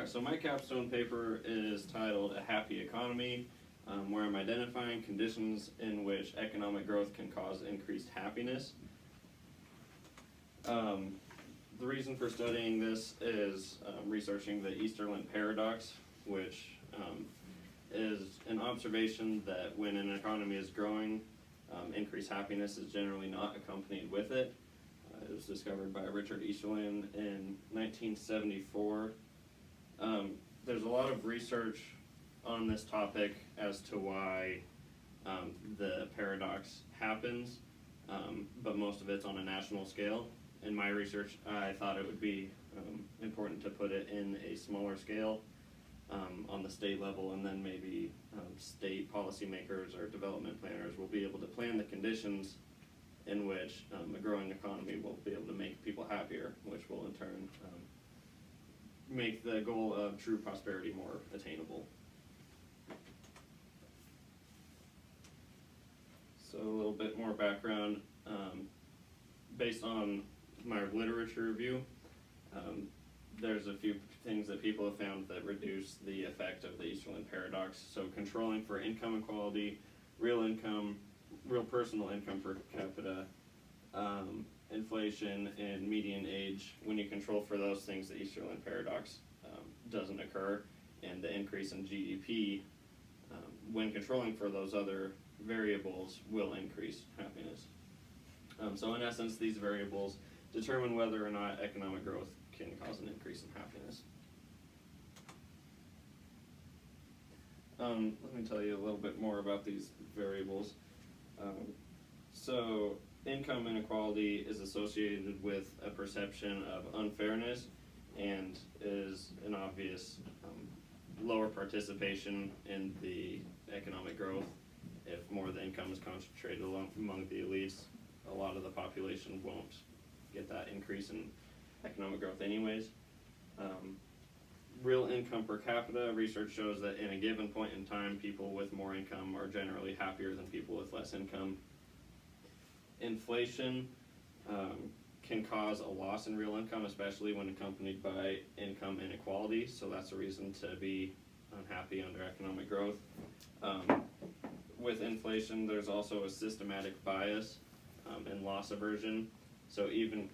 Alright, so my capstone paper is titled A Happy Economy, where I'm identifying conditions in which economic growth can cause increased happiness. The reason for studying this is researching the Easterlin paradox, which is an observation that when an economy is growing, increased happiness is generally not accompanied with it. It was discovered by Richard Easterlin in 1974. There's a lot of research on this topic as to why the paradox happens, but most of it's on a national scale. In my research, I thought it would be important to put it in a smaller scale on the state level, and then maybe state policymakers or development planners will be able to plan the conditions in which a growing economy will be able to make people happier, which will in turn make the goal of true prosperity more attainable. So a little bit more background. Based on my literature review, there's a few things that people have found that reduce the effect of the Easterlin paradox. So controlling for income equality, real personal income per capita, inflation, and median age. When you control for those things, the Easterlin paradox doesn't occur, and the increase in GDP, when controlling for those other variables, will increase happiness. So in essence, these variables determine whether or not economic growth can cause an increase in happiness. Let me tell you a little bit more about these variables. So income inequality is associated with a perception of unfairness and is an obvious lower participation in the economic growth. If more of the income is concentrated among the elites, a lot of the population won't get that increase in economic growth anyways. Real income per capita, research shows that in a given point in time, people with more income are generally happier than people with less income. Inflation can cause a loss in real income, especially when accompanied by income inequality, so that's a reason to be unhappy under economic growth. With inflation, there's also a systematic bias and loss aversion. So even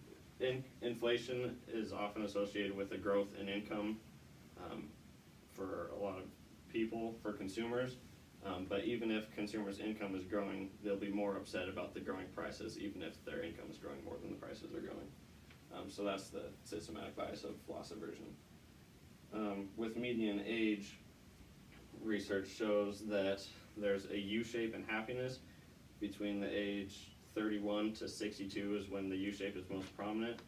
inflation is often associated with a growth in income for a lot of people, for consumers. But even if consumers' income is growing, they'll be more upset about the growing prices, even if their income is growing more than the prices are growing. So that's the systematic bias of loss aversion. With median age, research shows that there's a U-shape in happiness. Between the age 31 to 62 is when the U-shape is most prominent.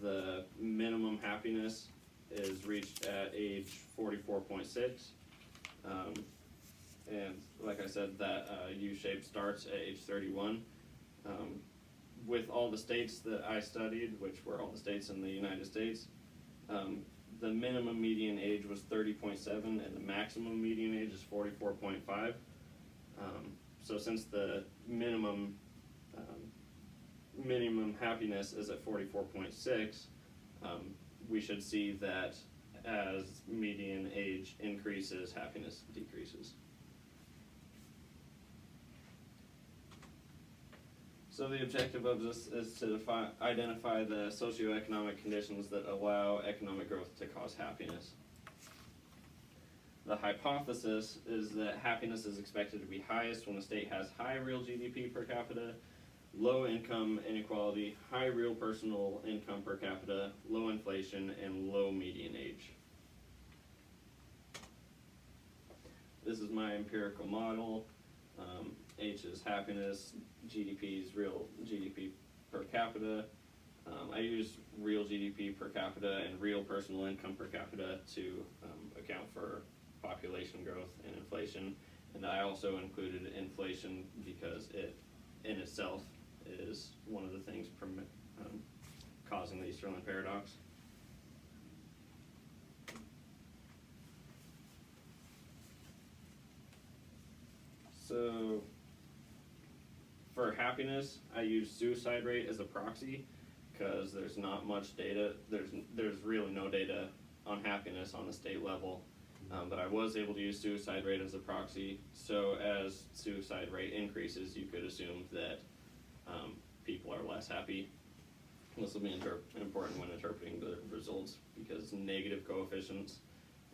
The minimum happiness is reached at age 44.6. And like I said, that U-shape starts at age 31. With all the states that I studied, which were all the states in the United States, the minimum median age was 30.7 and the maximum median age is 44.5. So since the minimum happiness is at 44.6, we should see that as median age increases, happiness decreases. So the objective of this is to identify the socioeconomic conditions that allow economic growth to cause happiness. The hypothesis is that happiness is expected to be highest when the state has high real GDP per capita, low income inequality, high real personal income per capita, low inflation, and low median age. This is my empirical model. H is happiness, GDP is real GDP per capita. I use real GDP per capita and real personal income per capita to account for population growth and inflation. And I also included inflation because it in itself is one of the things causing the Easterlin paradox. So for happiness, I use suicide rate as a proxy because there's not much data. There's really no data on happiness on the state level, but I was able to use suicide rate as a proxy. So as suicide rate increases, you could assume that people are less happy. This will be important when interpreting the results, because negative coefficients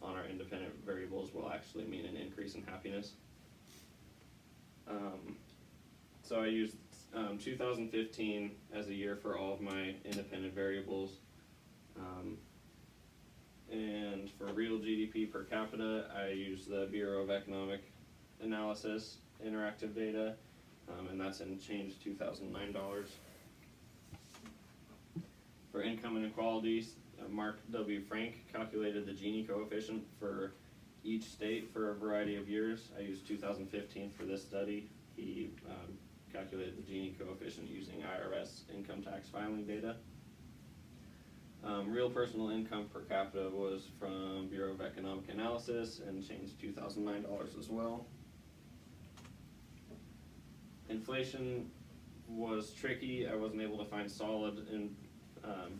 on our independent variables will actually mean an increase in happiness. So I used 2015 as a year for all of my independent variables. And for real GDP per capita, I used the Bureau of Economic Analysis interactive data, and that's in change $2009. For income inequalities, Mark W. Frank calculated the Gini coefficient for each state for a variety of years. I used 2015 for this study. He calculated the Gini coefficient using IRS income tax filing data. Real personal income per capita was from Bureau of Economic Analysis and changed $2009 as well. Inflation was tricky. I wasn't able to find solid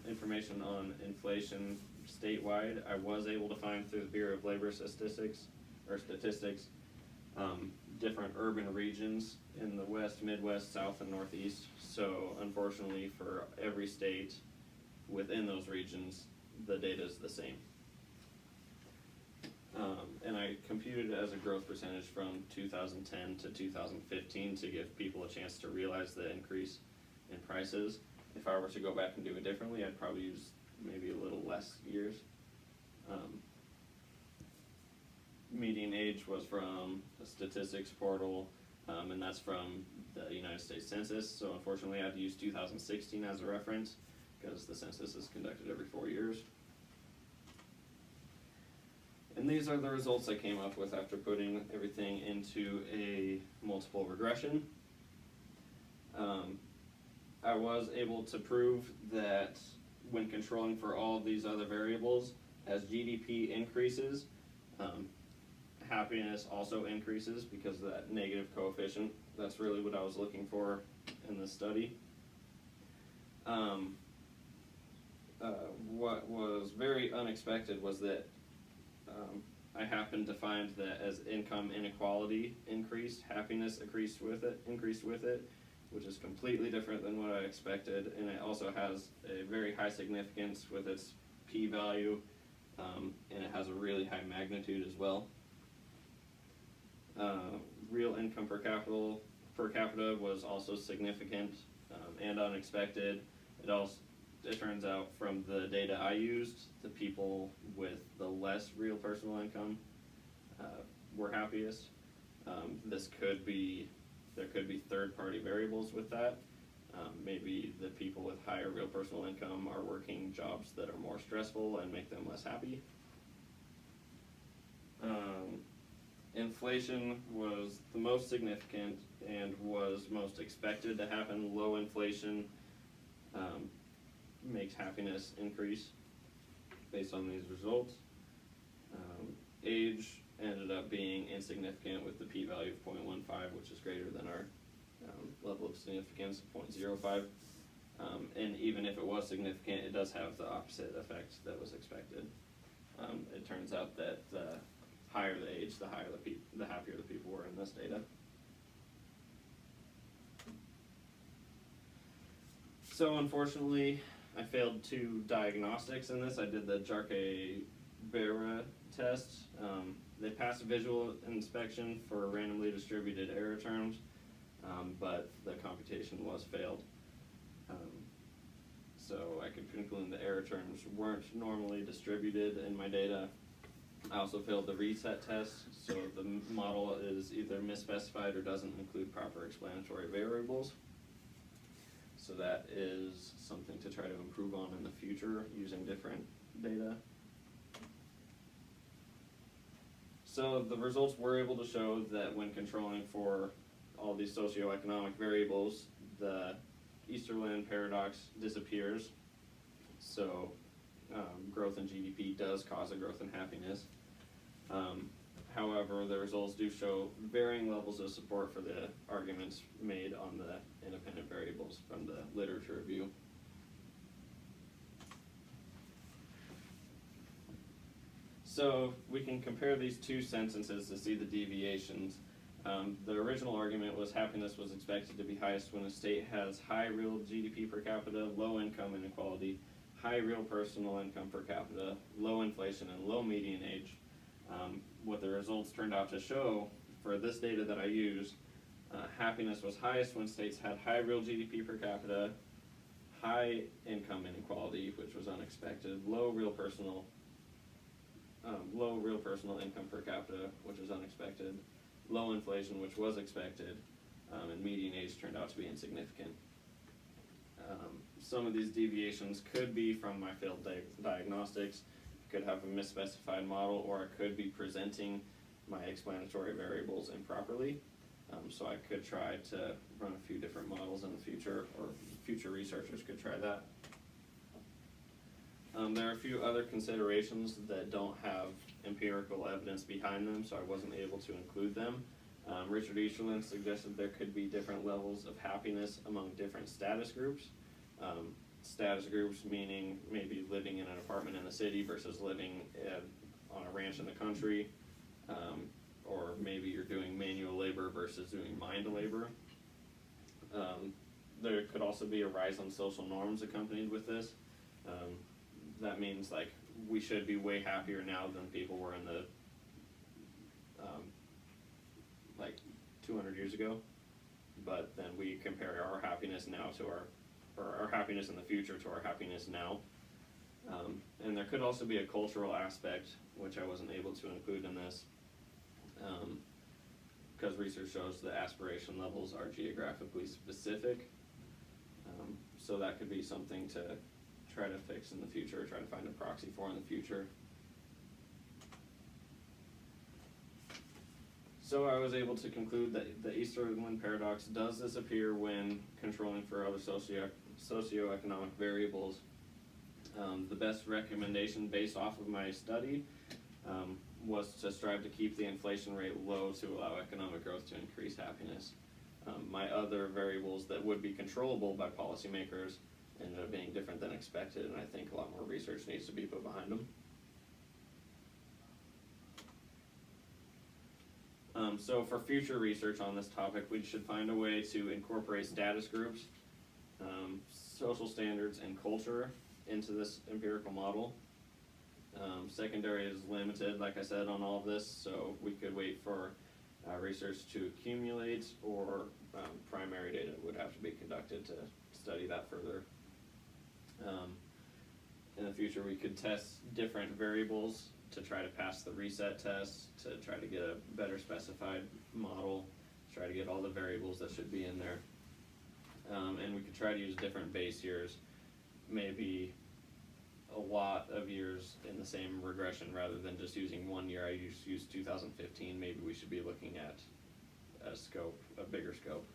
information on inflation statewide. I was able to find through the Bureau of Labor Statistics different urban regions in the West, Midwest, South, and Northeast. So unfortunately for every state within those regions, the data is the same. And I computed it as a growth percentage from 2010 to 2015 to give people a chance to realize the increase in prices. If I were to go back and do it differently, I'd probably use maybe a little less years. Median age was from a statistics portal, and that's from the United States Census. So unfortunately, I had to use 2016 as a reference because the census is conducted every 4 years. And these are the results I came up with after putting everything into a multiple regression. I was able to prove that when controlling for all of these other variables, as GDP increases, happiness also increases because of that negative coefficient. That's really what I was looking for in this study. What was very unexpected was that I happened to find that as income inequality increased, happiness increased with it, which is completely different than what I expected, and it also has a very high significance with its p-value, and it has a really high magnitude as well. Real income per capita was also significant and unexpected. It turns out from the data I used, the people with the less real personal income were happiest. There could be third-party variables with that. Maybe the people with higher real personal income are working jobs that are more stressful and make them less happy. Inflation was the most significant and was most expected to happen. Low inflation makes happiness increase based on these results. Age ended up being insignificant with the p-value of 0.15, which is greater than our level of significance of 0.05. And even if it was significant, it does have the opposite effect that was expected. It turns out that the higher the age, the happier the people were in this data. So unfortunately, I failed 2 diagnostics in this. I did the Jarque-Bera test. They passed a visual inspection for randomly distributed error terms, but the computation was failed. So I could conclude the error terms weren't normally distributed in my data. I also failed the reset test, so the model is either misspecified or doesn't include proper explanatory variables. So that is something to try to improve on in the future using different data. So the results were able to show that when controlling for all these socioeconomic variables, the Easterlin paradox disappears. So growth in GDP does cause a growth in happiness. However, the results do show varying levels of support for the arguments made on the independent variables from the literature review. So we can compare these two sentences to see the deviations. The original argument was happiness was expected to be highest when a state has high real GDP per capita, low income inequality, high real personal income per capita, low inflation, and low median age. What the results turned out to show for this data that I used, happiness was highest when states had high real GDP per capita, high income inequality, which was unexpected, low real personal income per capita, which was unexpected, low inflation, which was expected, and median age turned out to be insignificant. Some of these deviations could be from my failed diagnostics, could have a misspecified model, or I could be presenting my explanatory variables improperly. So I could try to run a few different models in the future, or future researchers could try that. There are a few other considerations that don't have empirical evidence behind them, so I wasn't able to include them. Richard Easterlin suggested there could be different levels of happiness among different status groups. Status groups meaning maybe living in an apartment in the city versus living on a ranch in the country, or maybe you're doing manual labor versus doing mind labor. There could also be a rise on social norms accompanied with this. That means like we should be way happier now than people were in the like 200 years ago, but then we compare our happiness now to our happiness in the future to our happiness now. And there could also be a cultural aspect, which I wasn't able to include in this, because research shows that aspiration levels are geographically specific. So that could be something to try to fix in the future, try to find a proxy for in the future. So I was able to conclude that the Easterlin paradox does disappear when controlling for other socioeconomic variables. The best recommendation based off of my study was to strive to keep the inflation rate low to allow economic growth to increase happiness. My other variables that would be controllable by policymakers ended up being different than expected, and I think a lot more research needs to be put behind them. So for future research on this topic, we should find a way to incorporate status groups, social standards, and culture into this empirical model. Secondary is limited, like I said, on all of this, so we could wait for research to accumulate, or primary data would have to be conducted to study that further. In the future, we could test different variables to try to pass the reset test, to try to get a better specified model, try to get all the variables that should be in there. And we could try to use different base years, maybe a lot of years in the same regression rather than just using 1 year. I used 2015, maybe we should be looking at a bigger scope.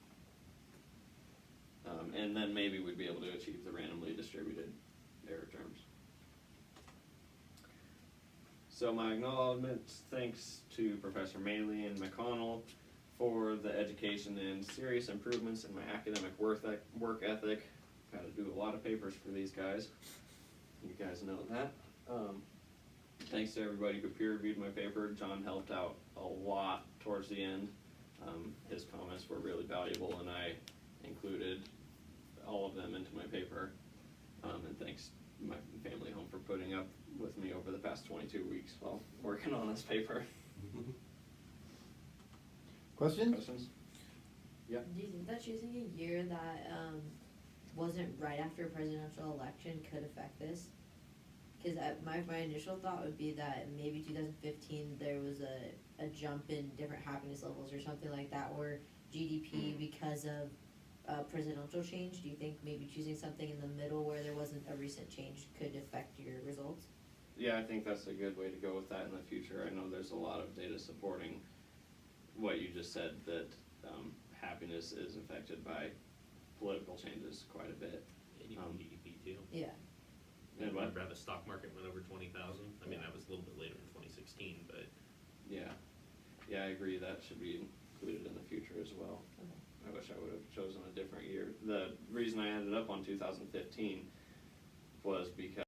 And then maybe we'd be able to achieve the randomly distributed error terms. So my acknowledgments, thanks to Professor Maley and McConnell for the education and serious improvements in my academic work ethic. Got to do a lot of papers for these guys. You guys know that. Thanks to everybody who peer reviewed my paper. John helped out a lot towards the end. His comments were really valuable, and I included all of them into my paper. And thanks my family home for putting up with me over the past 22 weeks while working on this paper. Questions? Yeah. Do you think that choosing a year that wasn't right after a presidential election could affect this? Because my initial thought would be that maybe 2015 there was a jump in different happiness levels or something like that, or GDP because of presidential change. Do you think maybe choosing something in the middle where there wasn't a recent change could affect your results? Yeah, I think that's a good way to go with that in the future. I know there's a lot of data supporting what you just said, that happiness is affected by political changes quite a bit. And even GDP too. Yeah. And what? Remember how the stock market went over 20,000? I mean, that was a little bit later in 2016, but Yeah, I agree. That should be included in the future as well. Okay. I wish I would have chosen a different year. The reason I ended up on 2015 was because